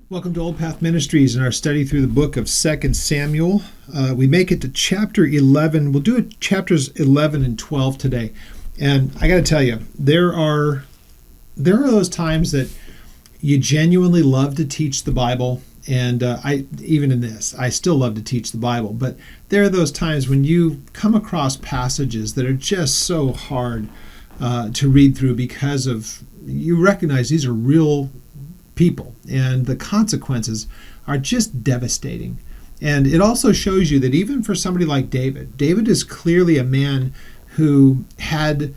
Welcome to Old Path Ministries and our study through the book of 2 Samuel. We make it to chapter 11. We'll do chapters 11 and 12 today. And I got to tell you, there are those times that you genuinely love to teach the Bible. And even in this, I still love to teach the Bible. But there are those times when you come across passages that are just so hard to read through because you recognize these are real people, and the consequences are just devastating. And it also shows you that even for somebody like David is clearly a man who had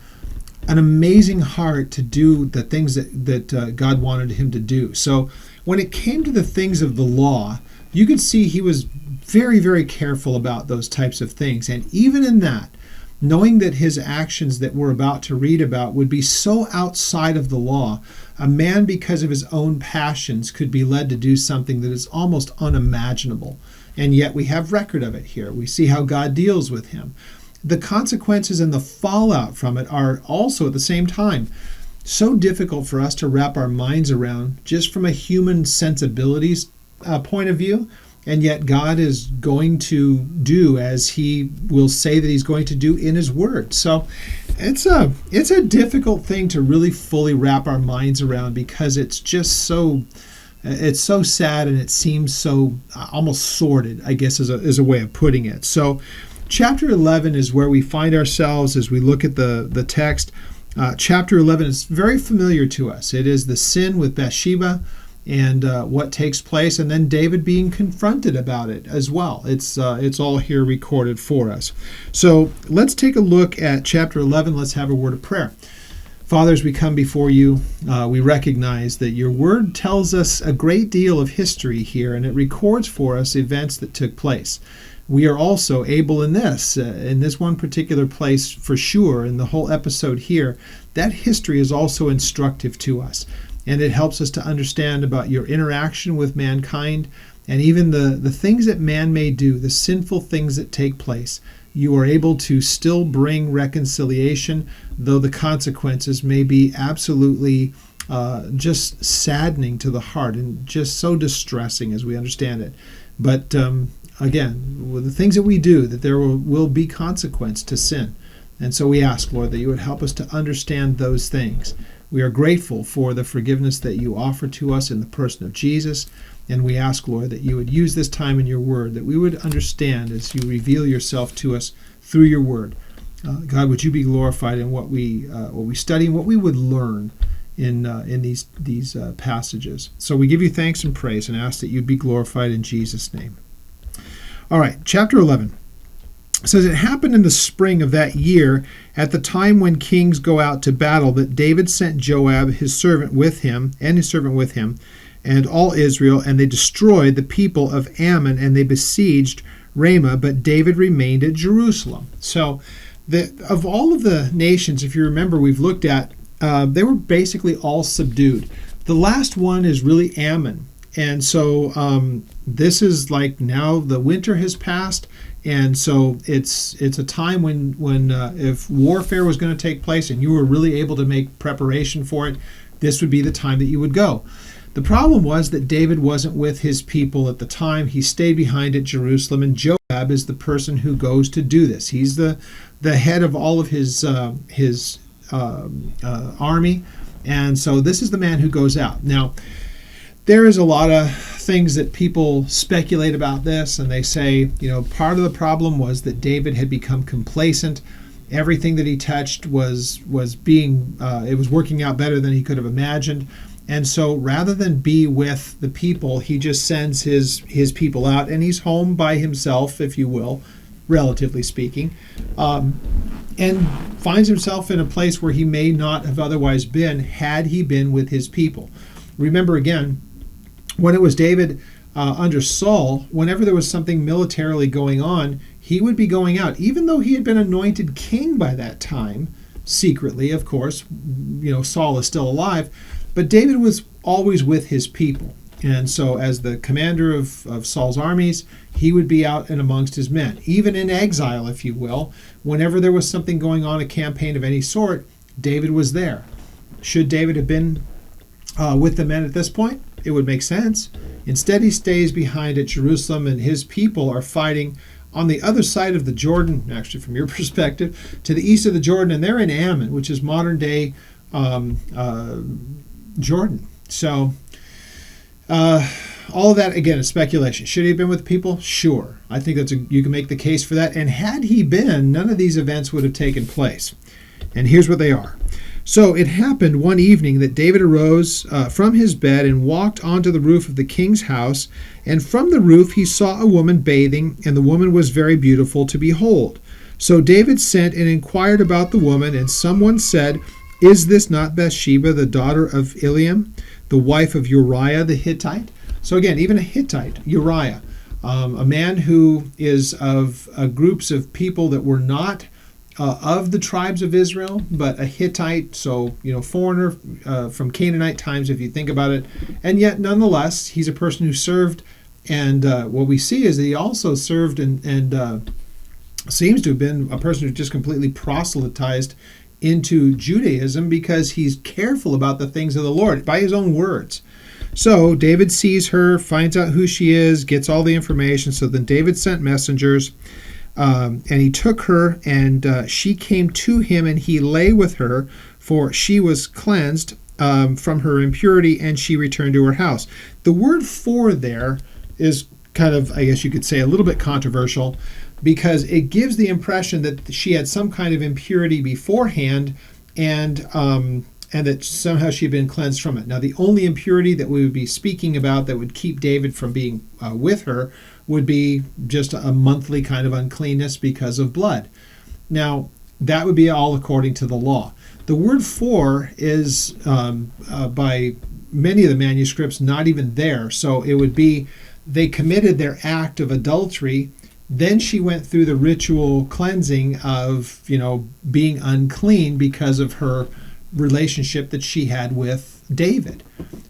an amazing heart to do the things that God wanted him to do. So when it came to the things of the law, you could see he was very, very careful about those types of things. And even in that, knowing that his actions that we're about to read about would be so outside of the law, a man, because of his own passions, could be led to do something that is almost unimaginable. And yet we have record of it here. We see how God deals with him. The consequences and the fallout from it are also at the same time so difficult for us to wrap our minds around just from a human sensibilities point of view. And yet God is going to do as he will say that he's going to do in his word. So it's a difficult thing to really fully wrap our minds around, because it's so sad, and it seems so almost sordid, I guess is a way of putting it. So chapter 11 is where we find ourselves as we look at the text. Chapter 11 is very familiar to us. It is the sin with Bathsheba and what takes place, and then David being confronted about it as well. It's all here recorded for us. So let's take a look at chapter 11. Let's have a word of prayer. Father, as we come before you, we recognize that your word tells us a great deal of history here, and it records for us events that took place. We are also able in this one particular place for sure, in the whole episode here, that history is also instructive to us. And it helps us to understand about your interaction with mankind, and even the things that man may do, the sinful things that take place. You are able to still bring reconciliation, though the consequences may be absolutely just saddening to the heart and just so distressing as we understand it. But again, with the things that we do, that there will be consequence to sin. And so we ask, Lord, that you would help us to understand those things. We are grateful for the forgiveness that you offer to us in the person of Jesus. And we ask, Lord, that you would use this time in your word, that we would understand as you reveal yourself to us through your word. God, would you be glorified in what we study and what we would learn in these passages. So we give you thanks and praise and ask that you'd be glorified in Jesus' name. All right, chapter 11. It says, it happened in the spring of that year, at the time when kings go out to battle, that David sent Joab, his servant with him, and all Israel, and they destroyed the people of Ammon, and they besieged Ramah, but David remained at Jerusalem. So, of all of the nations, if you remember, we've looked at, they were basically all subdued. The last one is really Ammon. And so this is like now the winter has passed, and so it's a time when if warfare was going to take place and you were really able to make preparation for it, this would be the time that you would go. The problem was that David wasn't with his people at the time. He stayed behind at Jerusalem, and Joab is the person who goes to do this. He's the head of all of his army, and so this is the man who goes out. Now, there is a lot of things that people speculate about this, and they say, part of the problem was that David had become complacent. Everything that he touched was being, it was working out better than he could have imagined. And so rather than be with the people, he just sends his people out, and he's home by himself, if you will, relatively speaking, and finds himself in a place where he may not have otherwise been had he been with his people. Remember again, when it was David under Saul, whenever there was something militarily going on, he would be going out, even though he had been anointed king by that time, secretly, of course. Saul is still alive, but David was always with his people. And so as the commander of Saul's armies, he would be out and amongst his men, even in exile, if you will. Whenever there was something going on, a campaign of any sort, David was there. Should David have been with the men at this point? it would make sense. Instead, he stays behind at Jerusalem, and his people are fighting on the other side of the Jordan, actually from your perspective, to the east of the Jordan, and they're in Ammon, which is modern-day Jordan. So all of that, again, is speculation. Should he have been with people? Sure. I think you can make the case for that. And had he been, none of these events would have taken place. And here's what they are. So it happened one evening that David arose from his bed and walked onto the roof of the king's house. And from the roof he saw a woman bathing, and the woman was very beautiful to behold. So David sent and inquired about the woman, and someone said, "Is this not Bathsheba, the daughter of Eliam, the wife of Uriah the Hittite?" So again, even a Hittite, Uriah, a man who is of groups of people that were not of the tribes of Israel, but a Hittite, so, foreigner from Canaanite times, if you think about it. And yet, nonetheless, he's a person who served, and what we see is that he also served and seems to have been a person who just completely proselytized into Judaism because he's careful about the things of the Lord, by his own words. So David sees her, finds out who she is, gets all the information. So then David sent messengers, and he took her, and she came to him, and he lay with her, for she was cleansed from her impurity, and she returned to her house. The word "for" there is kind of, I guess you could say, a little bit controversial, because it gives the impression that she had some kind of impurity beforehand, and that somehow she had been cleansed from it. Now, the only impurity that we would be speaking about that would keep David from being with her would be just a monthly kind of uncleanness because of blood. Now, that would be all according to the law. The word "for" is, by many of the manuscripts, not even there. So it would be they committed their act of adultery. Then she went through the ritual cleansing of, being unclean because of her relationship that she had with David.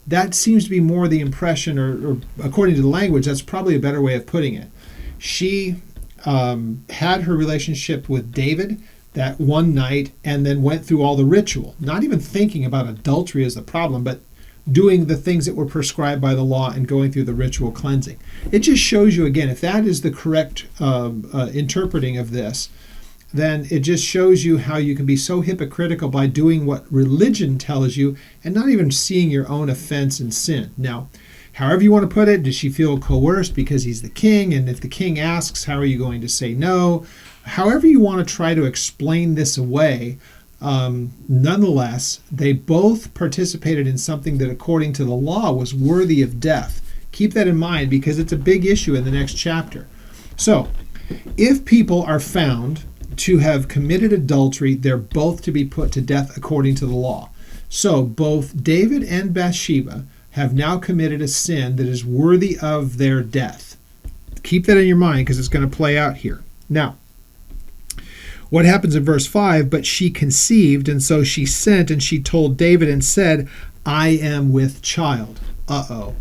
That seems to be more the impression, or according to the language, that's probably a better way of putting it. She had her relationship with David that one night and then went through all the ritual, not even thinking about adultery as the problem, but doing the things that were prescribed by the law and going through the ritual cleansing. It just shows you, again, if that is the correct interpreting of this, then it just shows you how you can be so hypocritical by doing what religion tells you and not even seeing your own offense and sin. Now, however you want to put it, does she feel coerced because he's the king? And if the king asks, how are you going to say no? However you want to try to explain this away, nonetheless, they both participated in something that, according to the law, was worthy of death. Keep that in mind because it's a big issue in the next chapter. So, if people are found to have committed adultery, they're both to be put to death according to the law. So, both David and Bathsheba have now committed a sin that is worthy of their death. Keep that in your mind because it's going to play out here. Now, what happens in verse 5? But she conceived, and so she sent, and she told David and said, "I am with child." Uh-oh.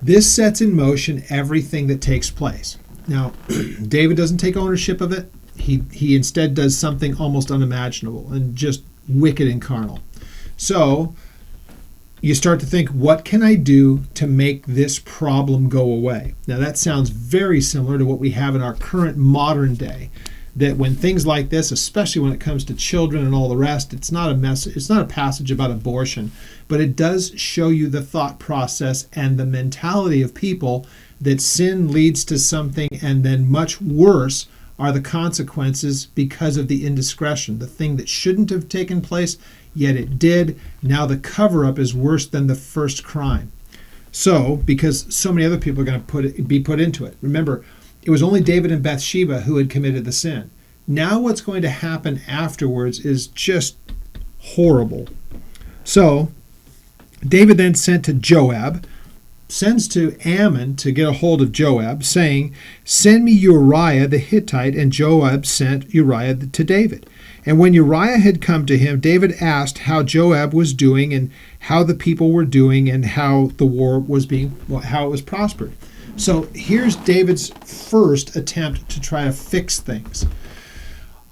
This sets in motion everything that takes place. Now, David doesn't take ownership of it. He instead does something almost unimaginable and just wicked and carnal. So you start to think, what can I do to make this problem go away? Now, that sounds very similar to what we have in our current modern day. That when things like this, especially when it comes to children and all the rest, it's not a passage about abortion, but it does show you the thought process and the mentality of people that sin leads to something, and then much worse are the consequences because of the indiscretion. The thing that shouldn't have taken place, yet it did. Now the cover-up is worse than the first crime. So, because so many other people are going to be put into it. Remember, it was only David and Bathsheba who had committed the sin. Now what's going to happen afterwards is just horrible. So David then sent to Joab, sends to Ammon to get a hold of Joab, saying, "Send me Uriah the Hittite." And Joab sent Uriah to David. And when Uriah had come to him, David asked how Joab was doing and how the people were doing and how the war was how it was prospered. So here's David's first attempt to try to fix things.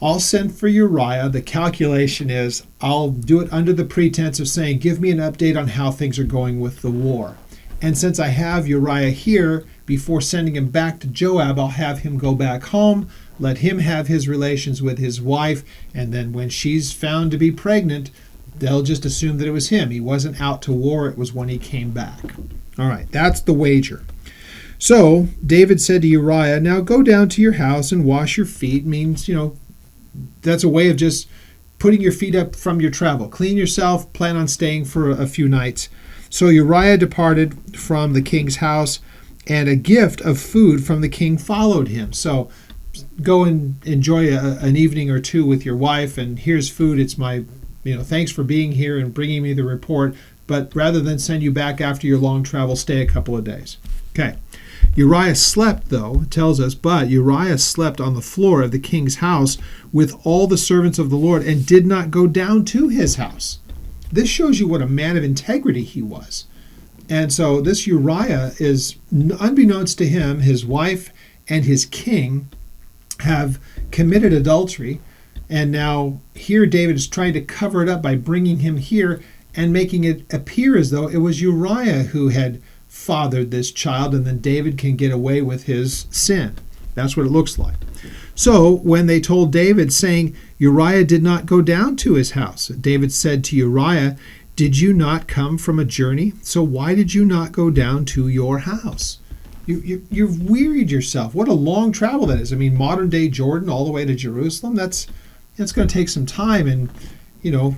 I'll send for Uriah. The calculation is I'll do it under the pretense of saying, give me an update on how things are going with the war. And since I have Uriah here, before sending him back to Joab, I'll have him go back home, let him have his relations with his wife, and then when she's found to be pregnant, they'll just assume that it was him. He wasn't out to war, it was when he came back. All right, that's the wager. So David said to Uriah, now go down to your house and wash your feet. Means, that's a way of just putting your feet up from your travel. Clean yourself, plan on staying for a few nights. So Uriah departed from the king's house, and a gift of food from the king followed him. So go and enjoy an evening or two with your wife, and here's food. It's my, thanks for being here and bringing me the report. But rather than send you back after your long travel, stay a couple of days. Okay. Uriah slept, though, it tells us, but Uriah slept on the floor of the king's house with all the servants of the Lord and did not go down to his house. This shows you what a man of integrity he was. And so this Uriah is, unbeknownst to him, his wife and his king have committed adultery. And now here David is trying to cover it up by bringing him here and making it appear as though it was Uriah who had fathered this child, and then David can get away with his sin. That's what it looks like. So when they told David, saying, Uriah did not go down to his house, David said to Uriah, did you not come from a journey? So why did you not go down to your house? You've wearied yourself. What a long travel that is. I mean, modern day Jordan all the way to Jerusalem, that's going to take some time. And,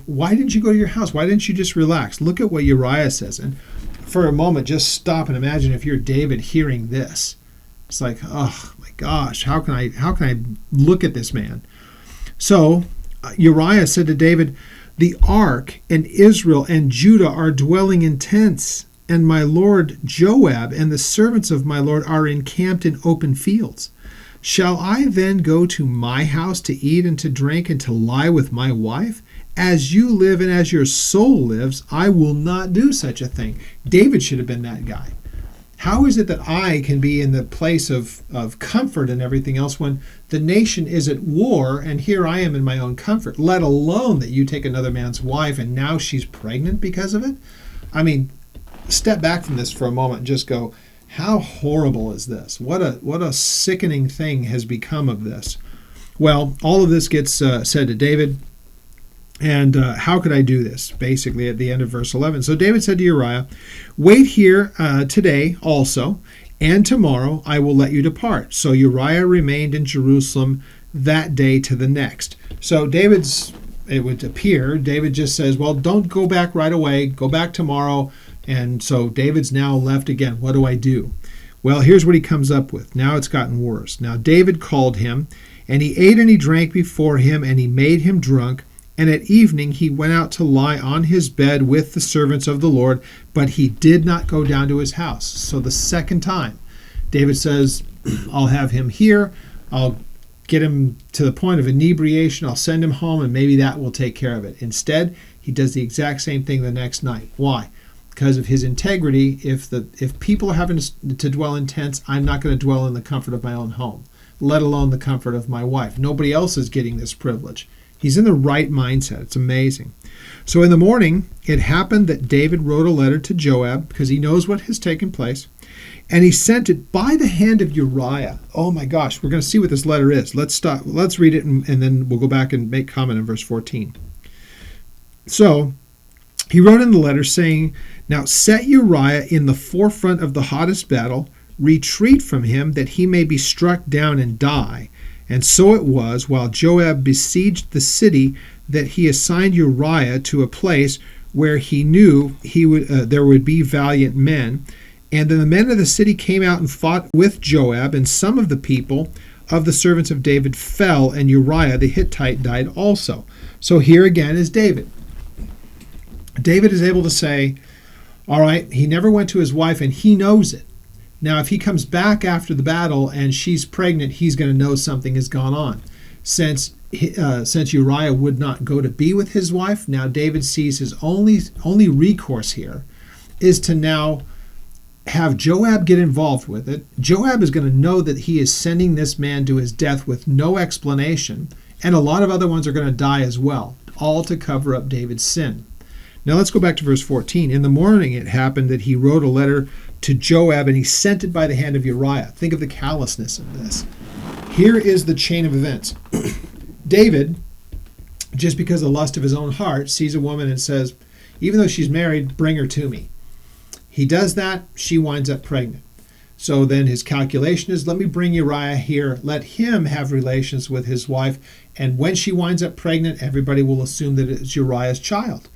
why didn't you go to your house? Why didn't you just relax? Look at what Uriah says. And for a moment, just stop and imagine if you're David hearing this. It's like, oh my gosh, how can I look at this man? So Uriah said to David, the ark and Israel and Judah are dwelling in tents, and my lord Joab and the servants of my lord are encamped in open fields. Shall I then go to my house to eat and to drink and to lie with my wife? As you live and as your soul lives, I will not do such a thing. David should have been that guy. How is it that I can be in the place of comfort and everything else when the nation is at war and here I am in my own comfort, let alone that you take another man's wife and now she's pregnant because of it? I mean, step back from this for a moment and just go, how horrible is this? What a sickening thing has become of this. Well, all of this gets said to David. And how could I do this? Basically, at the end of verse 11. So David said to Uriah, wait here today also, and tomorrow I will let you depart. So Uriah remained in Jerusalem that day to the next. So it would appear, David just says, well, don't go back right away. Go back tomorrow. And so David's now left again. What do I do? Well, here's what he comes up with. Now it's gotten worse. Now David called him, and he ate and he drank before him, and he made him drunk. And at evening he went out to lie on his bed with the servants of the Lord, but he did not go down to his house. So the second time, David says, I'll have him here. I'll get him to the point of inebriation. I'll send him home, and maybe that will take care of it. Instead, he does the exact same thing the next night. Why? Because of his integrity. If people are having to dwell in tents, I'm not going to dwell in the comfort of my own home, let alone the comfort of my wife. Nobody else is getting this privilege. He's in the right mindset. It's amazing. So in the morning, it happened that David wrote a letter to Joab because he knows what has taken place. And he sent it by the hand of Uriah. Oh my gosh, we're going to see what this letter is. Let's stop. Let's read it and then we'll go back and make comment in verse 14. So he wrote in the letter saying, now set Uriah in the forefront of the hottest battle, retreat from him that he may be struck down and die. And so it was, while Joab besieged the city, that he assigned Uriah to a place where he knew there would be valiant men. And then the men of the city came out and fought with Joab, and some of the people of the servants of David fell, and Uriah the Hittite died also. So here again is David. David is able to say, all right, he never went to his wife, and he knows it. Now, if he comes back after the battle and she's pregnant, he's going to know something has gone on. Since Uriah would not go to be with his wife, now David sees his only recourse here is to now have Joab get involved with it. Joab is going to know that he is sending this man to his death with no explanation, and a lot of other ones are going to die as well, all to cover up David's sin. Now let's go back to verse 14. In the morning it happened that he wrote a letter to Joab, and he sent it by the hand of Uriah. Think of the callousness of this. Here is the chain of events. David, just because of the lust of his own heart, sees a woman and says, even though she's married, bring her to me. He does that, she winds up pregnant. So then his calculation is, let me bring Uriah here, let him have relations with his wife, and when she winds up pregnant, everybody will assume that it's Uriah's child.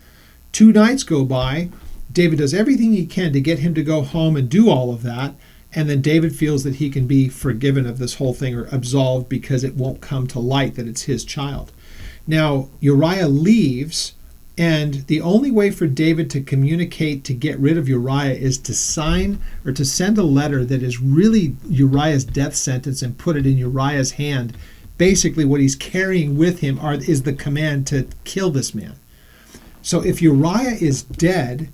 2 nights go by, David does everything he can to get him to go home and do all of that, and then David feels that he can be forgiven of this whole thing or absolved because it won't come to light that it's his child. Now, Uriah leaves, and the only way for David to communicate to get rid of Uriah is to sign or to send a letter that is really Uriah's death sentence and put it in Uriah's hand. Basically, what he's carrying with him is the command to kill this man. So if Uriah is dead,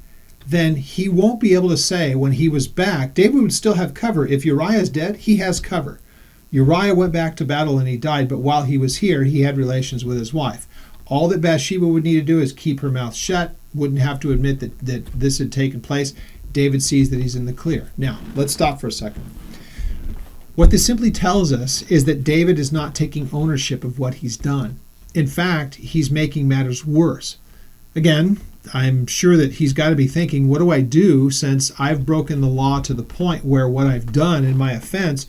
then he won't be able to say when he was back, David would still have cover. If Uriah is dead, he has cover. Uriah went back to battle and he died, but while he was here, he had relations with his wife. All that Bathsheba would need to do is keep her mouth shut, wouldn't have to admit that this had taken place. David sees that he's in the clear. Now, let's stop for a second. What this simply tells us is that David is not taking ownership of what he's done. In fact, he's making matters worse. Again, I'm sure that he's got to be thinking, what do I do since I've broken the law to the point where what I've done in my offense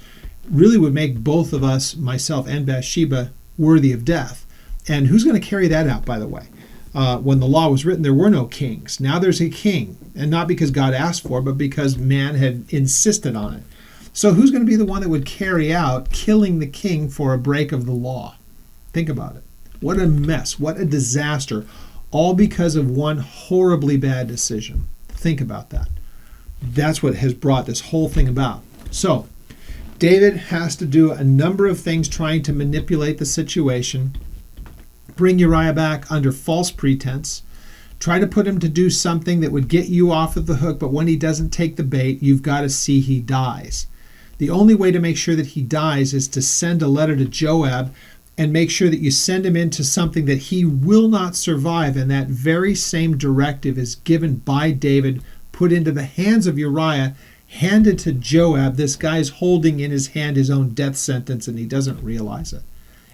really would make both of us, myself and Bathsheba, worthy of death? And who's going to carry that out, by the way? When the law was written, there were no kings. Now there's a king, and not because God asked for it, but because man had insisted on it. So who's going to be the one that would carry out killing the king for a break of the law? Think about it. What a mess. What a disaster. All because of one horribly bad decision. Think about that. That's what has brought this whole thing about. So, David has to do a number of things trying to manipulate the situation, bring Uriah back under false pretense, try to put him to do something that would get you off of the hook, but when he doesn't take the bait, you've got to see he dies. The only way to make sure that he dies is to send a letter to Joab and make sure that you send him into something that he will not survive. And that very same directive is given by David, put into the hands of Uriah, handed to Joab. This guy's holding in his hand his own death sentence, and he doesn't realize it.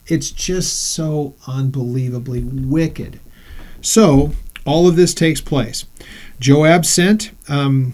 It's just so unbelievably wicked. So all of this takes place. Joab sent, verse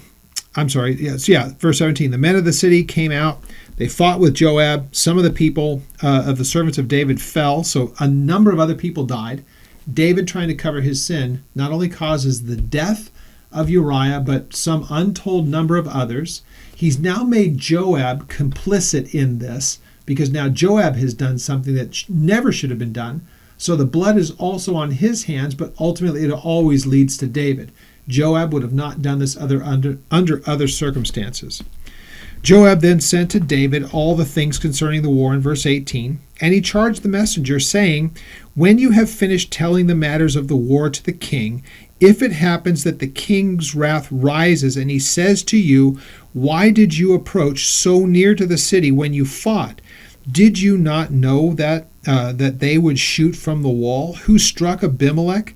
17. The men of the city came out. They fought with Joab. Some of the people of the servants of David fell, so a number of other people died. David, trying to cover his sin, not only causes the death of Uriah, but some untold number of others. He's now made Joab complicit in this, because now Joab has done something that never should have been done. So the blood is also on his hands, but ultimately it always leads to David. Joab would have not done this under other circumstances. Joab then sent to David all the things concerning the war in verse 18, and he charged the messenger, saying, when you have finished telling the matters of the war to the king, if it happens that the king's wrath rises, and he says to you, why did you approach so near to the city when you fought? Did you not know that they would shoot from the wall? Who struck Abimelech,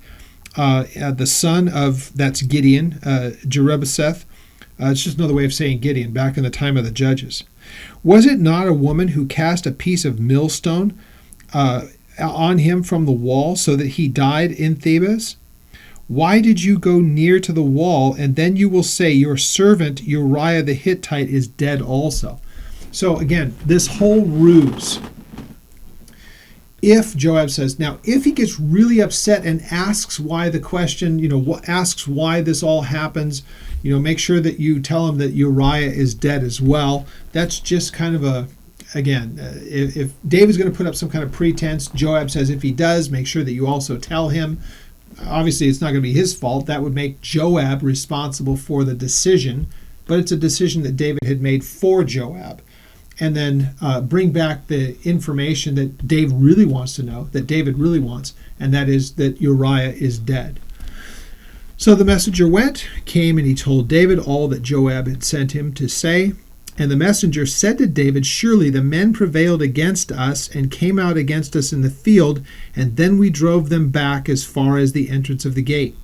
the son of, that's Gideon, Jerubbesheth? It's just another way of saying Gideon, back in the time of the judges. Was it not a woman who cast a piece of millstone on him from the wall so that he died in Thebes? Why did you go near to the wall? And then you will say, your servant Uriah the Hittite is dead also. So again, this whole ruse. If Joab says, now if he gets really upset and asks why the question, asks why this all happens, make sure that you tell him that Uriah is dead as well. That's just kind of if David's going to put up some kind of pretense, Joab says if he does, make sure that you also tell him. Obviously, it's not going to be his fault. That would make Joab responsible for the decision, but it's a decision that David had made for Joab. And then bring back the information that David really wants to know, that David really wants, and that is that Uriah is dead. So the messenger came, and he told David all that Joab had sent him to say. And the messenger said to David, surely the men prevailed against us and came out against us in the field, and then we drove them back as far as the entrance of the gate.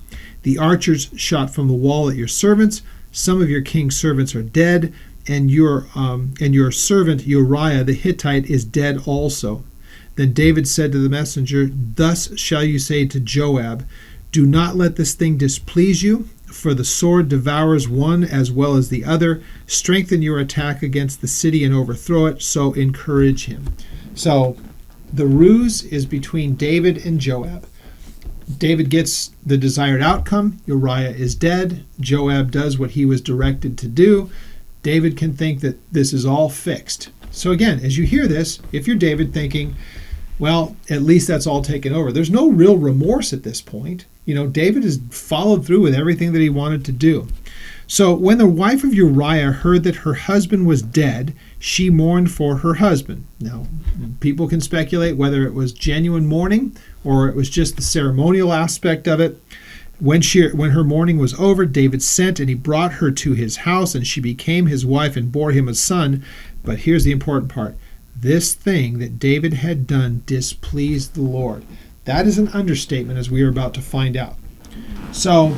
The archers shot from the wall at your servants. Some of your king's servants are dead, and your servant Uriah the Hittite is dead also." Then David said to the messenger, "Thus shall you say to Joab, do not let this thing displease you, for the sword devours one as well as the other. Strengthen your attack against the city and overthrow it, so encourage him." So the ruse is between David and Joab. David gets the desired outcome. Uriah is dead. Joab does what he was directed to do. David can think that this is all fixed. So again, as you hear this, if you're David thinking, well, at least that's all taken over. There's no real remorse at this point. David has followed through with everything that he wanted to do. So when the wife of Uriah heard that her husband was dead, she mourned for her husband. Now, people can speculate whether it was genuine mourning or it was just the ceremonial aspect of it. When her mourning was over, David sent and he brought her to his house, and she became his wife and bore him a son. But here's the important part. This thing that David had done displeased the Lord. That is an understatement, as we are about to find out. So,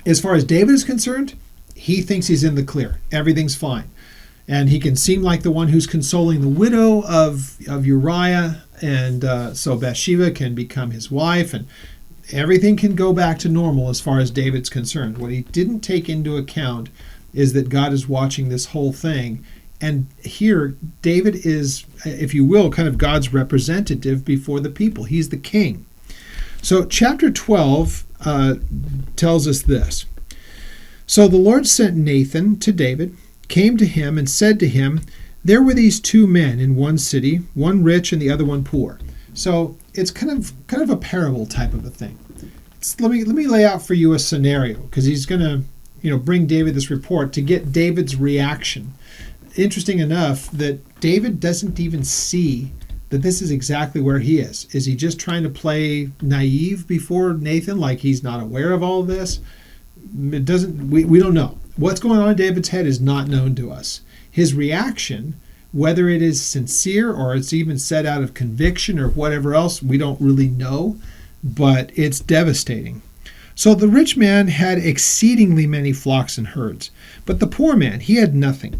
as far as David is concerned, he thinks he's in the clear. Everything's fine. And he can seem like the one who's consoling the widow of Uriah, and so Bathsheba can become his wife, and everything can go back to normal as far as David's concerned. What he didn't take into account is that God is watching this whole thing. And here, David is, if you will, kind of God's representative before the people. He's the king. So chapter 12 tells us this. "So the Lord sent Nathan to David, came to him, and said to him, there were these two men in one city, one rich and the other one poor." So it's kind of a parable type of a thing. Let me lay out for you a scenario, because he's going to bring David this report to get David's reaction. Interesting enough that David doesn't even see that this is exactly where he is. Is he just trying to play naive before Nathan, like he's not aware of all of this? We don't know. What's going on in David's head is not known to us. His reaction, whether it is sincere or it's even said out of conviction or whatever else, we don't really know, but it's devastating. "So the rich man had exceedingly many flocks and herds, but the poor man, he had nothing,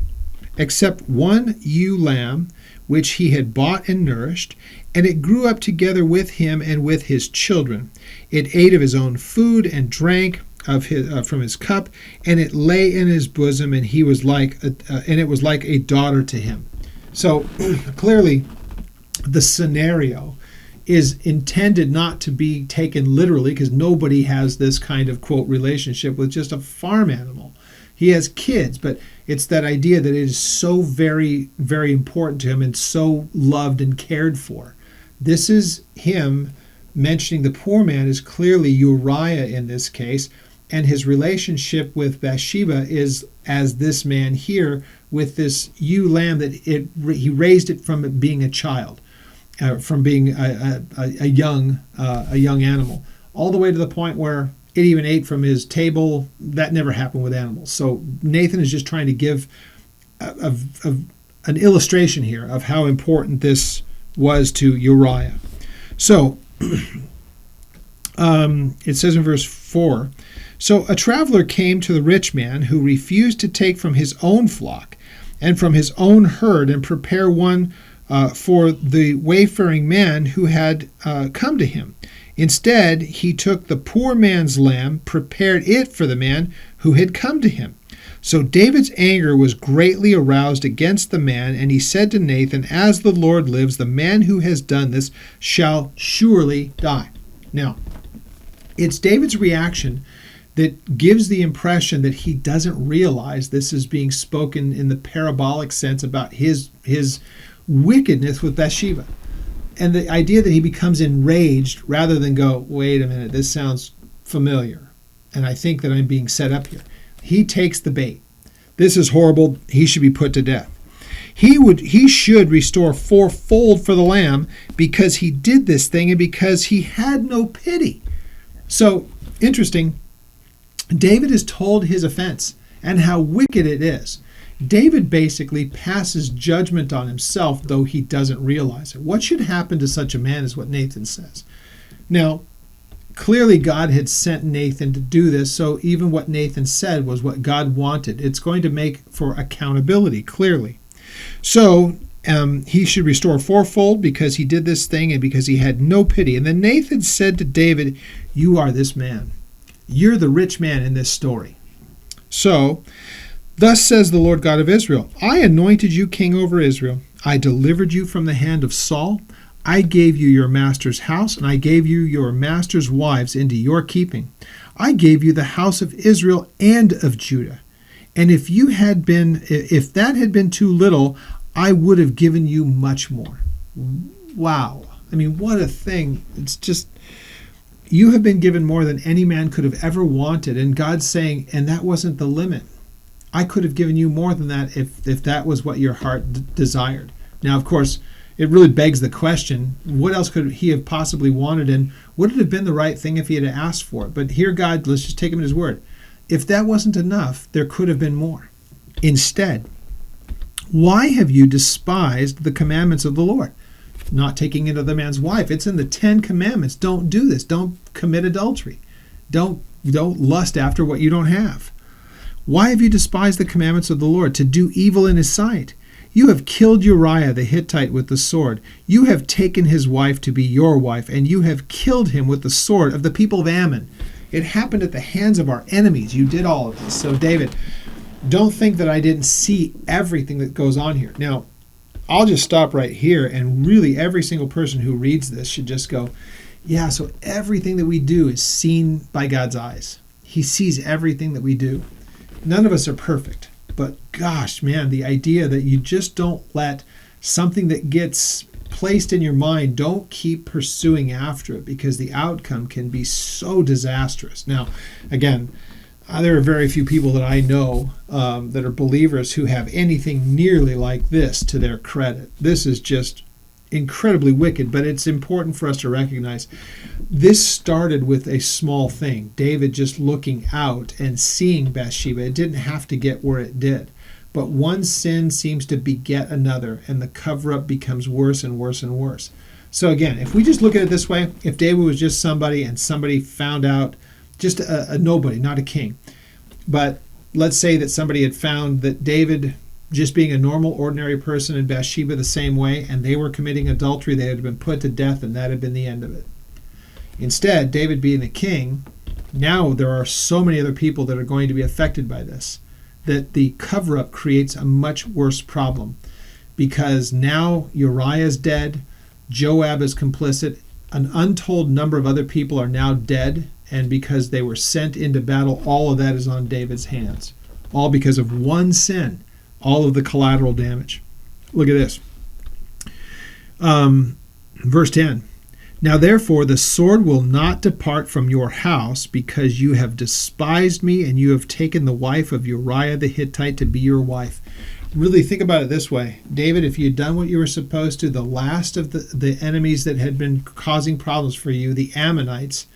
except one ewe lamb, which he had bought and nourished, and it grew up together with him and with his children. It ate of his own food and drank from his cup, and it lay in his bosom, and it was like a daughter to him." So clearly, the scenario is intended not to be taken literally, because nobody has this kind of, quote, relationship with just a farm animal. He has kids, but it's that idea that it is so very, very important to him and so loved and cared for. This is him mentioning the poor man is clearly Uriah in this case, and his relationship with Bathsheba is as this man here with this ewe lamb that he raised it from it being a child, from being a young animal, all the way to the point where it even ate from his table. That never happened with animals. So Nathan is just trying to give an illustration here of how important this was to Uriah. So it says in verse 4, "So a traveler came to the rich man, who refused to take from his own flock and from his own herd and prepare one for the wayfaring man who had come to him. Instead, he took the poor man's lamb, prepared it for the man who had come to him. So David's anger was greatly aroused against the man, and he said to Nathan, 'As the Lord lives, the man who has done this shall surely die.'" Now, it's David's reaction that gives the impression that he doesn't realize this is being spoken in the parabolic sense about his wickedness with Bathsheba. And the idea that he becomes enraged rather than go, "Wait a minute, this sounds familiar, and I think that I'm being set up here." He takes the bait. This is horrible. He should be put to death. He should restore fourfold for the lamb, because he did this thing and because he had no pity. So, interesting. David is told his offense and how wicked it is. David basically passes judgment on himself, though he doesn't realize it. What should happen to such a man is what Nathan says. Now, Clearly, God had sent Nathan to do this, so even what Nathan said was what God wanted. It's going to make for accountability, clearly. So he should restore fourfold because he did this thing and because he had no pity. And then Nathan said to David, "You are this man. You're the rich man in this story." So, thus says the Lord God of Israel, I anointed you king over Israel. I delivered you from the hand of Saul. I gave you your master's house, and I gave you your master's wives into your keeping. I gave you the house of Israel and of Judah. And if that had been too little, I would have given you much more. Wow. I mean, what a thing. It's just, you have been given more than any man could have ever wanted. And God's saying, and that wasn't the limit. I could have given you more than that if that was what your heart desired. Now, of course, it really begs the question, what else could he have possibly wanted, and would it have been the right thing if he had asked for it? But here God, let's just take him at his word. If that wasn't enough, there could have been more. Instead, why have you despised the commandments of the Lord? Not taking another man's wife. It's in the 10 commandments. Don't do this. Don't commit adultery. Don't lust after what you don't have. Why have you despised the commandments of the Lord to do evil in his sight? You have killed Uriah the Hittite with the sword. You have taken his wife to be your wife, and you have killed him with the sword of the people of Ammon. It happened at the hands of our enemies. You did all of this. So, David, don't think that I didn't see everything that goes on here. Now, I'll just stop right here, and really every single person who reads this should just go, yeah, so everything that we do is seen by God's eyes. He sees everything that we do. None of us are perfect. But gosh, man, the idea that you just don't let something that gets placed in your mind, don't keep pursuing after it, because the outcome can be so disastrous. Now, again, there are very few people that I know that are believers who have anything nearly like this to their credit. This is just incredibly wicked, but it's important for us to recognize this started with a small thing. David just looking out and seeing Bathsheba. It didn't have to get where it did. But one sin seems to beget another, and the cover-up becomes worse and worse and worse. So again, if we just look at it this way, if David was just somebody and somebody found out, just a nobody, not a king. But let's say that somebody had found that David, just being a normal, ordinary person, and Bathsheba the same way, and they were committing adultery, they had been put to death, and that had been the end of it. Instead, David being the king, now there are so many other people that are going to be affected by this, that the cover-up creates a much worse problem, because now Uriah is dead, Joab is complicit, an untold number of other people are now dead, and because they were sent into battle, all of that is on David's hands. All because of one sin, all of the collateral damage. Look at this. Verse 10. Now therefore the sword will not depart from your house, because you have despised me, and you have taken the wife of Uriah the Hittite to be your wife. Really think about it this way. David, if you had done what you were supposed to, the last of the enemies that had been causing problems for you, the Ammonites,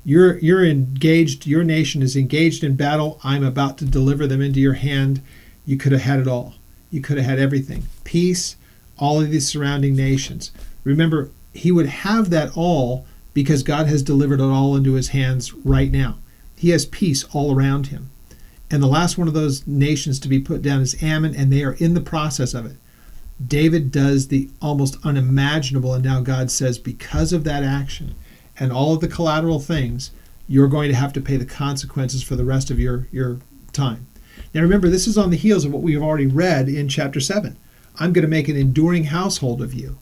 you're engaged, your nation is engaged in battle. I'm about to deliver them into your hand. You could have had it all. You could have had everything. Peace, all of these surrounding nations. Remember, he would have that all because God has delivered it all into his hands right now. He has peace all around him. And the last one of those nations to be put down is Ammon, and they are in the process of it. David does the almost unimaginable, and now God says, because of that action and all of the collateral things, you're going to have to pay the consequences for the rest of your time. Now remember, this is on the heels of what we have already read in chapter 7. I'm going to make an enduring household of you.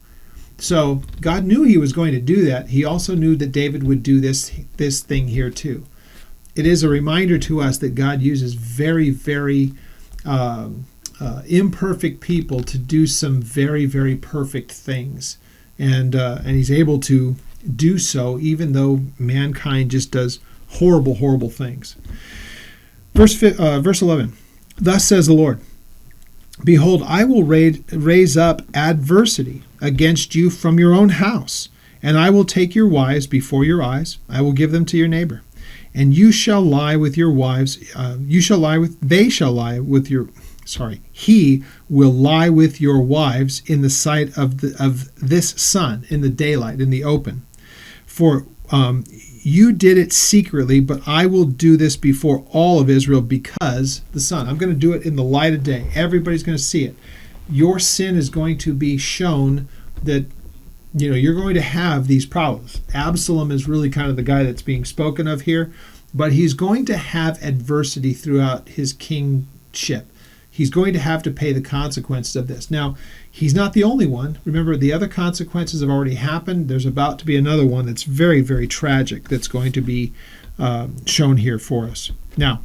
So God knew he was going to do that. He also knew that David would do this thing here too. It is a reminder to us that God uses very, very imperfect people to do some very, very perfect things. And he's able to do so even though mankind just does horrible, horrible things. Verse 11. Thus says the Lord, behold, I will raise up adversity against you from your own house, and I will take your wives before your eyes. I will give them to your neighbor, and you shall lie with your wives. He will lie with your wives in the sight of this sun, in the daylight, in the open. For You did it secretly, but I will do this before all of Israel because the sun. I'm going to do it in the light of day. Everybody's going to see it. Your sin is going to be shown that, you're going to have these problems. Absalom is really kind of the guy that's being spoken of here, but he's going to have adversity throughout his kingship. He's going to have to pay the consequences of this. Now, he's not the only one. Remember, the other consequences have already happened. There's about to be another one that's very, very tragic that's going to be shown here for us. Now,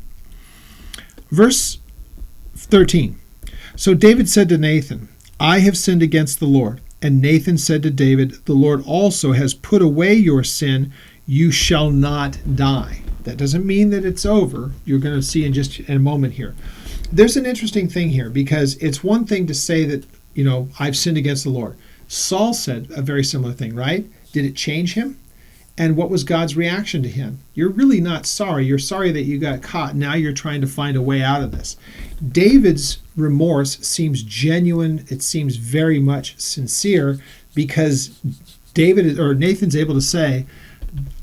verse 13. So David said to Nathan, I have sinned against the Lord. And Nathan said to David, the Lord also has put away your sin. You shall not die. That doesn't mean that it's over. You're going to see in just a moment here. There's an interesting thing here because it's one thing to say that, I've sinned against the Lord. Saul said a very similar thing, right? Did it change him? And what was God's reaction to him? You're really not sorry. You're sorry that you got caught. Now you're trying to find a way out of this. David's remorse seems genuine. It seems very much sincere because Nathan's able to say,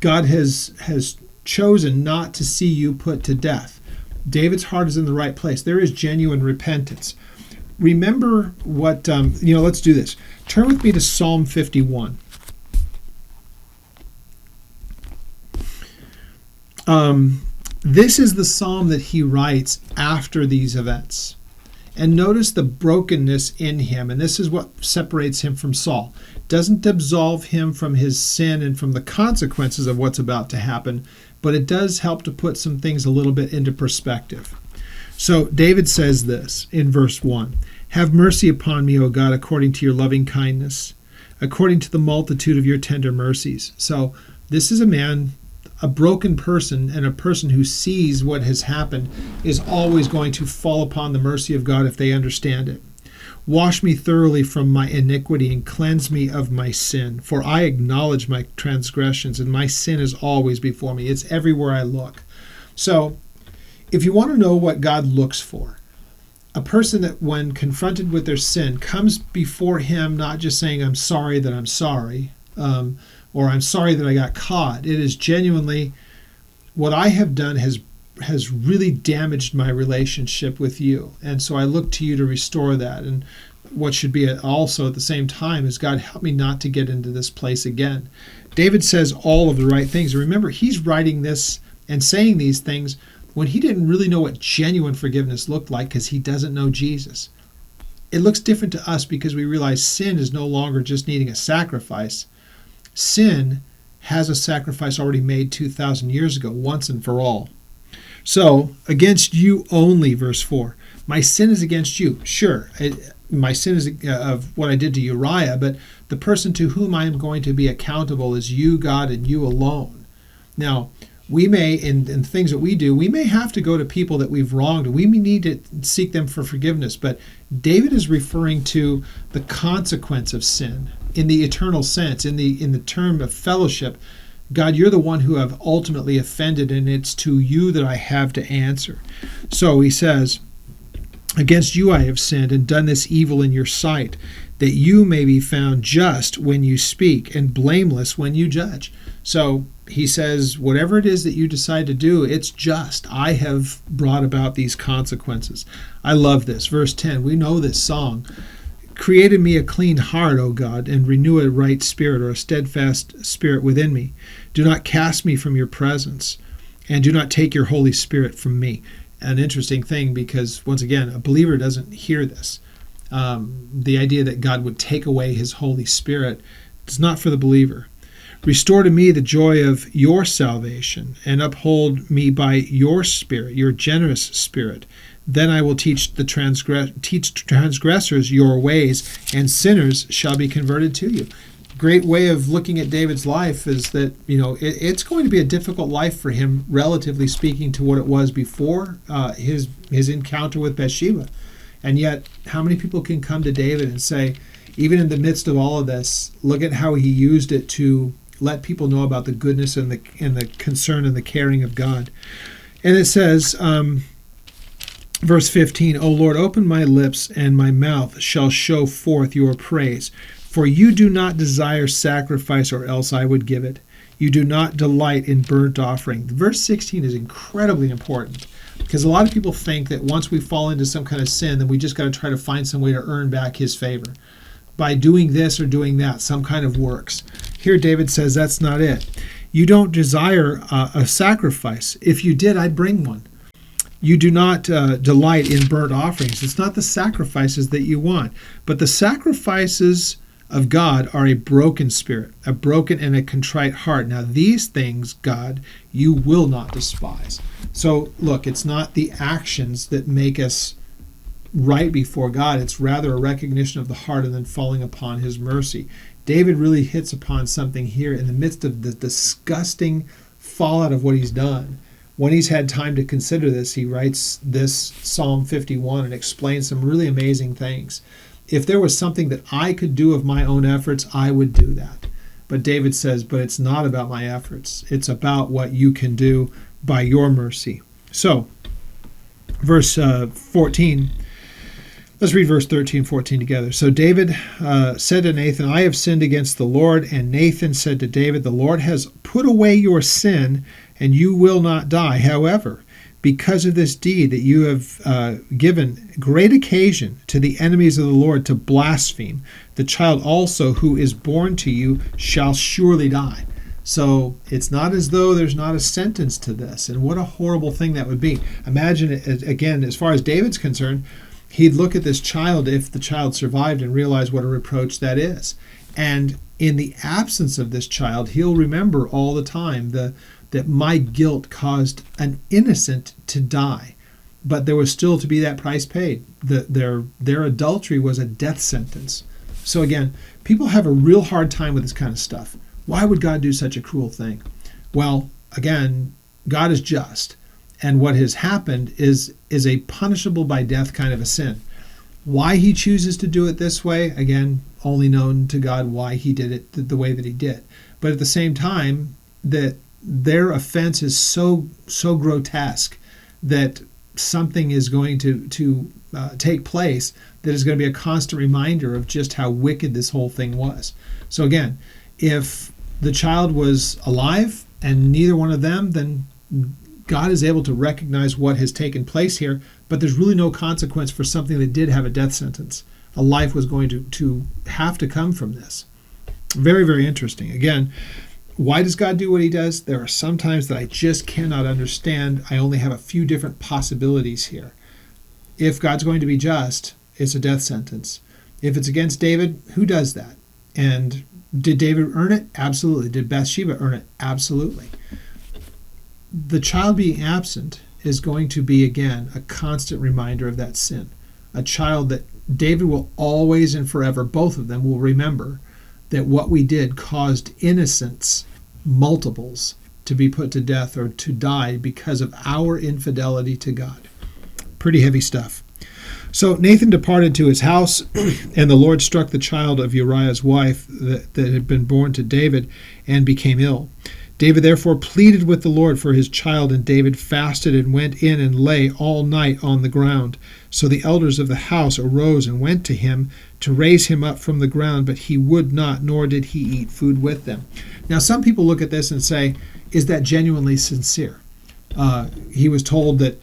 God has chosen not to see you put to death. David's heart is in the right place. There is genuine repentance. Remember what, let's do this. Turn with me to Psalm 51. This is the psalm that he writes after these events. And notice the brokenness in him. And this is what separates him from Saul. Doesn't absolve him from his sin and from the consequences of what's about to happen, but it does help to put some things a little bit into perspective. So David says this in verse 1, Have mercy upon me, O God, according to your loving kindness, according to the multitude of your tender mercies. So this is a broken person, and a person who sees what has happened is always going to fall upon the mercy of God if they understand it. Wash me thoroughly from my iniquity and cleanse me of my sin, for I acknowledge my transgressions, and my sin is always before me. It's everywhere I look. So, if you want to know what God looks for, a person that when confronted with their sin comes before him not just saying, I'm sorry that I'm sorry, or I'm sorry that I got caught. It is genuinely, what I have done has really damaged my relationship with you. And so I look to you to restore that. And what should be also at the same time is, God, help me not to get into this place again. David says all of the right things. Remember, he's writing this and saying these things when he didn't really know what genuine forgiveness looked like because he doesn't know Jesus. It looks different to us because we realize sin is no longer just needing a sacrifice. Sin has a sacrifice already made 2,000 years ago, once and for all. So, against you only, verse 4. My sin is against you. Sure, my sin is of what I did to Uriah, but the person to whom I am going to be accountable is you, God, and you alone. Now, we may, in things that we do, we may have to go to people that we've wronged. We may need to seek them for forgiveness. But David is referring to the consequence of sin in the eternal sense, in the term of fellowship. God, you're the one who have ultimately offended, and it's to you that I have to answer. So he says, Against you I have sinned and done this evil in your sight, that you may be found just when you speak and blameless when you judge. So he says, whatever it is that you decide to do, it's just. I have brought about these consequences. I love this. Verse 10, we know this song. Create in me a clean heart, O God, and renew a right spirit or a steadfast spirit within me. Do not cast me from your presence, and do not take your Holy Spirit from me. An interesting thing because, once again, a believer doesn't hear this. The idea that God would take away his Holy Spirit is not for the believer. Restore to me the joy of your salvation, and uphold me by your Spirit, your generous Spirit. Then I will teach transgressors your ways, and sinners shall be converted to you. Great way of looking at David's life is that, it's going to be a difficult life for him, relatively speaking, to what it was before his encounter with Bathsheba. And yet, how many people can come to David and say, even in the midst of all of this, look at how he used it to let people know about the goodness and the concern and the caring of God. And it says, verse 15, O Lord, open my lips, and my mouth shall show forth your praise. For you do not desire sacrifice, or else I would give it. You do not delight in burnt offering. Verse 16 is incredibly important because a lot of people think that once we fall into some kind of sin, then we just got to try to find some way to earn back his favor by doing this or doing that, some kind of works. Here David says that's not it. You don't desire a sacrifice. If you did, I'd bring one. You do not delight in burnt offerings. It's not the sacrifices that you want, but the sacrifices of God are a broken spirit, a broken and a contrite heart. Now these things, God, you will not despise. So look, it's not the actions that make us right before God. It's rather a recognition of the heart and then falling upon his mercy. David really hits upon something here in the midst of the disgusting fallout of what he's done. When he's had time to consider this, he writes this Psalm 51 and explains some really amazing things. If there was something that I could do of my own efforts, I would do that. But David says, but it's not about my efforts. It's about what you can do by your mercy. So, verse 14. Let's read verse 13, 14 together. So David said to Nathan, I have sinned against the Lord. And Nathan said to David, the Lord has put away your sin, and you will not die. However, because of this deed that you have given great occasion to the enemies of the Lord to blaspheme, the child also who is born to you shall surely die. So it's not as though there's not a sentence to this. And what a horrible thing that would be. Imagine, again, as far as David's concerned, he'd look at this child, if the child survived, and realize what a reproach that is. And in the absence of this child, he'll remember all the time that my guilt caused an innocent to die. But there was still to be that price paid. Their adultery was a death sentence. So again, people have a real hard time with this kind of stuff. Why would God do such a cruel thing? Well, again, God is just. And what has happened is a punishable by death kind of a sin. Why he chooses to do it this way, again, only known to God why he did it the way that he did. But at the same time, that their offense is so grotesque that something is going to take place that is going to be a constant reminder of just how wicked this whole thing was. So again, if the child was alive and neither one of them, then God is able to recognize what has taken place here, but there's really no consequence for something that did have a death sentence. A life was going to have to come from this. Very, very interesting. Again, why does God do what he does? There are some times that I just cannot understand. I only have a few different possibilities here. If God's going to be just, it's a death sentence. If it's against David, who does that? And did David earn it? Absolutely. Did Bathsheba earn it? Absolutely. The child being absent is going to be, again, a constant reminder of that sin. A child that David will always and forever, both of them will remember that what we did caused innocents, multiples, to be put to death or to die because of our infidelity to God. Pretty heavy stuff. So Nathan departed to his house, and the Lord struck the child of Uriah's wife that had been born to David and became ill. David therefore pleaded with the Lord for his child, and David fasted and went in and lay all night on the ground. So the elders of the house arose and went to him to raise him up from the ground, but he would not, nor did he eat food with them. Now some people look at this and say, is that genuinely sincere? He was told that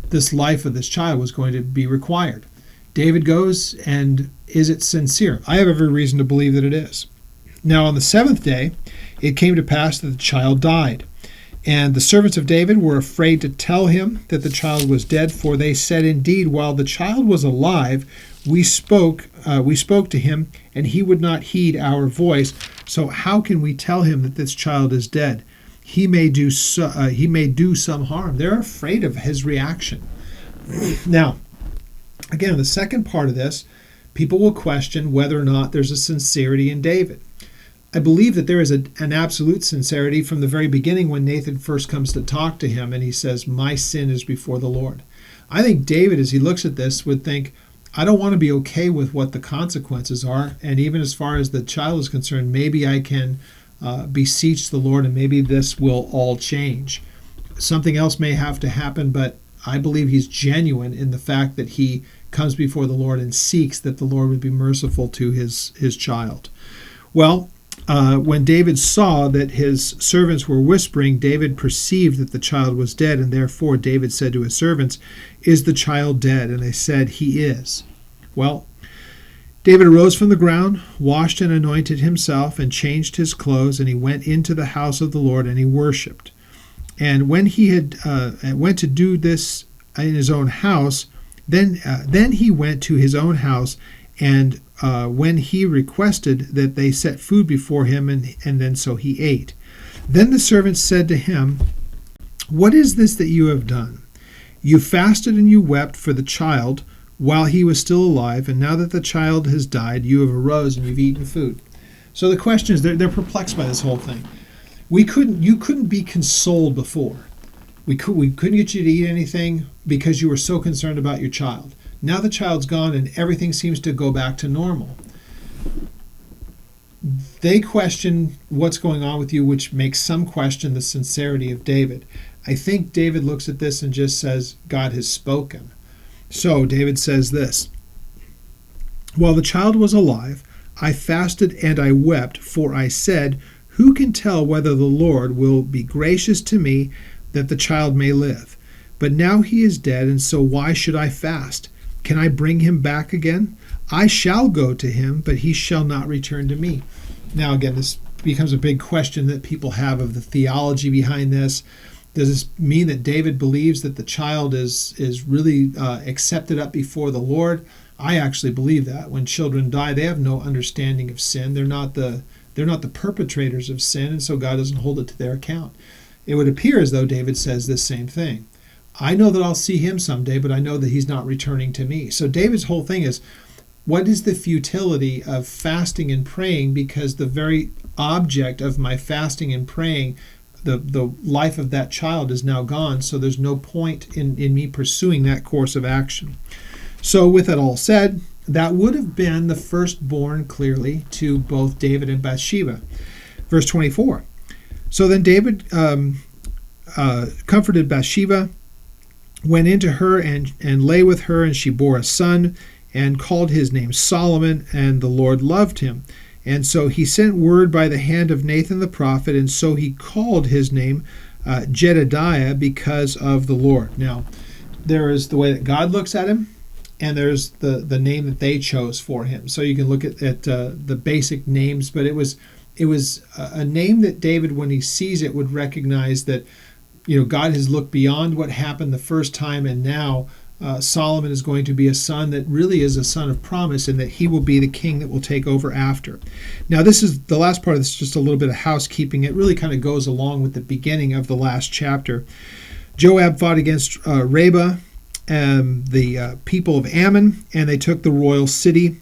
this life of this child was going to be required. David goes, and is it sincere? I have every reason to believe that it is. Now on the seventh day, it came to pass that the child died. And the servants of David were afraid to tell him that the child was dead, for they said, indeed, while the child was alive, we spoke to him, and he would not heed our voice. So how can we tell him that this child is dead? He may do some harm. They're afraid of his reaction. Now, again, the second part of this, people will question whether or not there's a sincerity in David. I believe that there is an absolute sincerity from the very beginning when Nathan first comes to talk to him and he says, my sin is before the Lord. I think David, as he looks at this, would think, I don't want to be okay with what the consequences are. And even as far as the child is concerned, maybe I can beseech the Lord and maybe this will all change. Something else may have to happen, but I believe he's genuine in the fact that he comes before the Lord and seeks that the Lord would be merciful to his child. Well, When David saw that his servants were whispering, David perceived that the child was dead, and therefore David said to his servants, "Is the child dead?" And they said, "He is." Well, David arose from the ground, washed and anointed himself, and changed his clothes, and he went into the house of the Lord, and he worshipped. And when he had went to do this in his own house, then he went to his own house, and when he requested that they set food before him, and then so he ate. Then the servants said to him, "What is this that you have done? You fasted and you wept for the child while he was still alive, and now that the child has died, you have arose and you've eaten food." So the question is, they're perplexed by this whole thing. You couldn't be consoled before. We couldn't get you to eat anything because you were so concerned about your child. Now the child's gone and everything seems to go back to normal. They question what's going on with you, which makes some question the sincerity of David. I think David looks at this and just says, God has spoken. So David says this, "While the child was alive, I fasted and I wept, for I said, 'Who can tell whether the Lord will be gracious to me that the child may live?' But now he is dead, and so why should I fast? Can I bring him back again? I shall go to him, but he shall not return to me." Now again, this becomes a big question that people have of the theology behind this. Does this mean that David believes that the child is really accepted up before the Lord? I actually believe that. When children die, they have no understanding of sin. They're not the perpetrators of sin, and so God doesn't hold it to their account. It would appear as though David says this same thing. I know that I'll see him someday, but I know that he's not returning to me. So David's whole thing is, what is the futility of fasting and praying? Because the very object of my fasting and praying, the life of that child is now gone, so there's no point in me pursuing that course of action. So with it all said, that would have been the firstborn clearly to both David and Bathsheba. Verse 24. So then David comforted Bathsheba, went into her and lay with her, and she bore a son and called his name Solomon, and the Lord loved him. And so he sent word by the hand of Nathan the prophet, and so he called his name Jedediah, because of the Lord. Now, there is the way that God looks at him, and there's the name that they chose for him. So you can look at the basic names, but it was a name that David, when he sees it, would recognize that God has looked beyond what happened the first time, and now Solomon is going to be a son that really is a son of promise, and that he will be the king that will take over after. Now, this is the last part of this, just a little bit of housekeeping. It really kind of goes along with the beginning of the last chapter. Joab fought against Rabbah, the people of Ammon, and they took the royal city.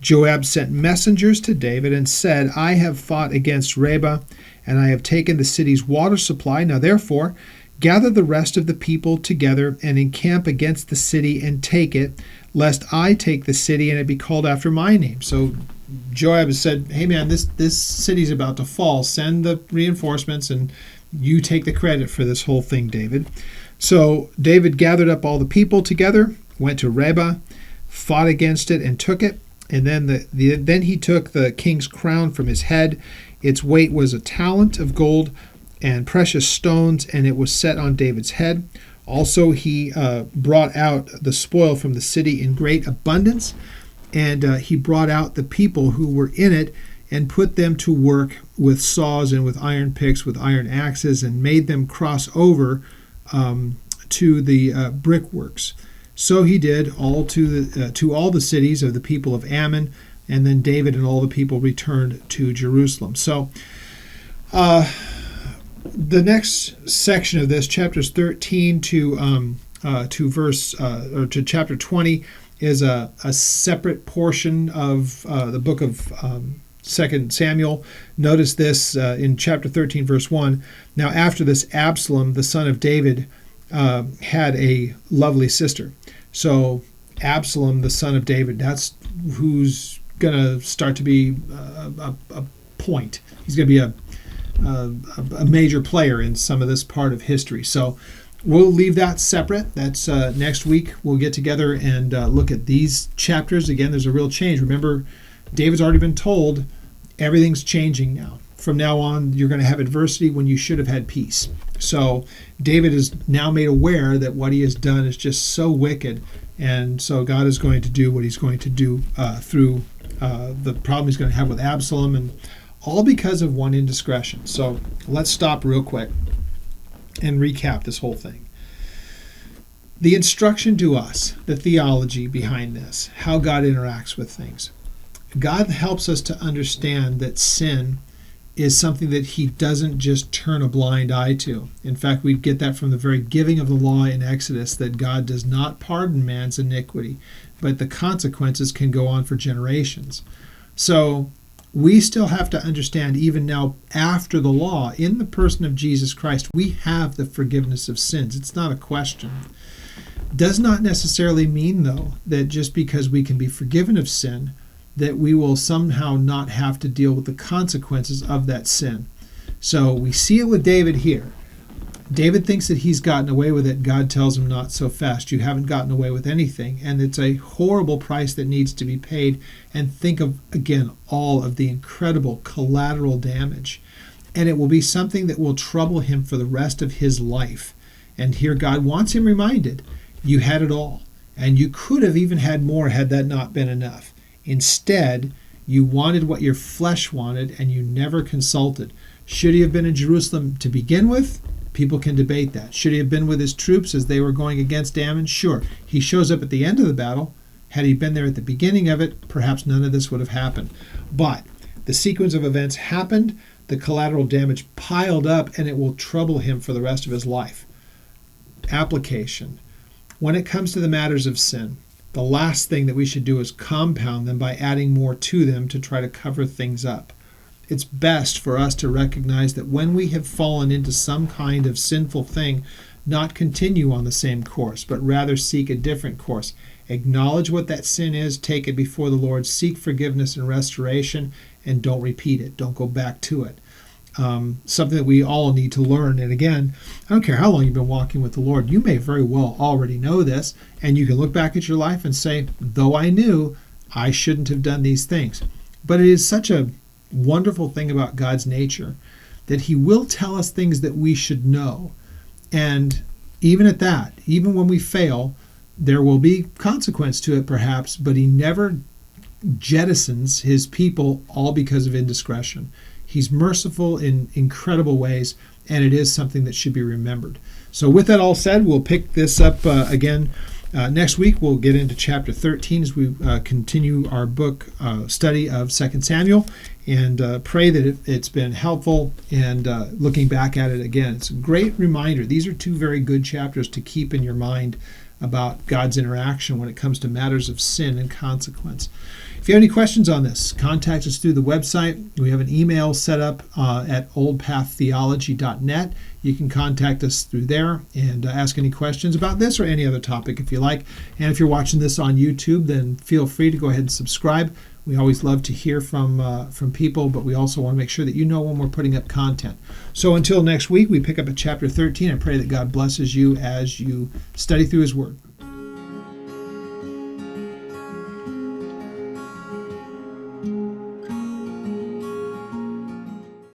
Joab sent messengers to David and said, "I have fought against Rabbah, and I have taken the city's water supply. Now therefore, gather the rest of the people together and encamp against the city and take it, lest I take the city and it be called after my name." So Joab has said, "Hey man, this city's about to fall. Send the reinforcements and you take the credit for this whole thing, David." So David gathered up all the people together, went to Rabbah, fought against it, and took it. And then he took the king's crown from his head. Its weight was a talent of gold and precious stones, and it was set on David's head. Also he brought out the spoil from the city in great abundance, and he brought out the people who were in it and put them to work with saws and with iron picks, with iron axes, and made them cross over to the brickworks. So he did all to all the cities of the people of Ammon, and then David and all the people returned to Jerusalem. So the next section of this, chapters 13 to chapter 20, is a separate portion of the book of 2 Samuel. Notice this in chapter 13, verse 1. Now after this, Absalom, the son of David, had a lovely sister. So Absalom, the son of David, that's who's going to start to be a point. He's going to be a major player in some of this part of history. So we'll leave that separate. That's next week. We'll get together and look at these chapters. Again, there's a real change. Remember, David's already been told, everything's changing now. From now on, you're going to have adversity when you should have had peace. So David is now made aware that what he has done is just so wicked, and so God is going to do what he's going to do through the problem he's going to have with Absalom, and all because of one indiscretion. So let's stop real quick and recap this whole thing. The instruction to us, the theology behind this, how God interacts with things. God helps us to understand that sin is something that he doesn't just turn a blind eye to. In fact, we get that from the very giving of the law in Exodus, that God does not pardon man's iniquity, but the consequences can go on for generations. So we still have to understand, even now after the law, in the person of Jesus Christ, we have the forgiveness of sins. It's not a question. Does not necessarily mean, though, that just because we can be forgiven of sin, that we will somehow not have to deal with the consequences of that sin. So we see it with David here. David thinks that he's gotten away with it. God tells him, not so fast. You haven't gotten away with anything. And it's a horrible price that needs to be paid. And think of, again, all of the incredible collateral damage. And it will be something that will trouble him for the rest of his life. And here God wants him reminded, you had it all. And you could have even had more had that not been enough. Instead, you wanted what your flesh wanted, and you never consulted. Should he have been in Jerusalem to begin with? People can debate that. Should he have been with his troops as they were going against Ammon? Sure. He shows up at the end of the battle. Had he been there at the beginning of it, perhaps none of this would have happened. But the sequence of events happened, the collateral damage piled up, and it will trouble him for the rest of his life. Application. When it comes to the matters of sin, the last thing that we should do is compound them by adding more to them to try to cover things up. It's best for us to recognize that when we have fallen into some kind of sinful thing, not continue on the same course, but rather seek a different course. Acknowledge what that sin is, take it before the Lord, seek forgiveness and restoration, and don't repeat it. Don't go back to it. Something that we all need to learn. And again, I don't care how long you've been walking with the Lord, you may very well already know this, and you can look back at your life and say, though I knew, I shouldn't have done these things. But it is such a wonderful thing about God's nature that he will tell us things that we should know. And even at that, even when we fail, there will be consequence to it perhaps, but he never jettisons his people all because of indiscretion. He's merciful in incredible ways, and it is something that should be remembered. So with that all said, we'll pick this up again next week. We'll get into chapter 13 as we continue our book study of 2 Samuel, and pray that it's been helpful. And looking back at it again, it's a great reminder. These are two very good chapters to keep in your mind about God's interaction when it comes to matters of sin and consequence. If you have any questions on this, contact us through the website. We have an email set up at oldpaththeology.net. You can contact us through there and ask any questions about this or any other topic if you like. And if you're watching this on YouTube, then feel free to go ahead and subscribe. We always love to hear from people, but we also want to make sure that you know when we're putting up content. So until next week, we pick up at chapter 13. I pray that God blesses you as you study through his word.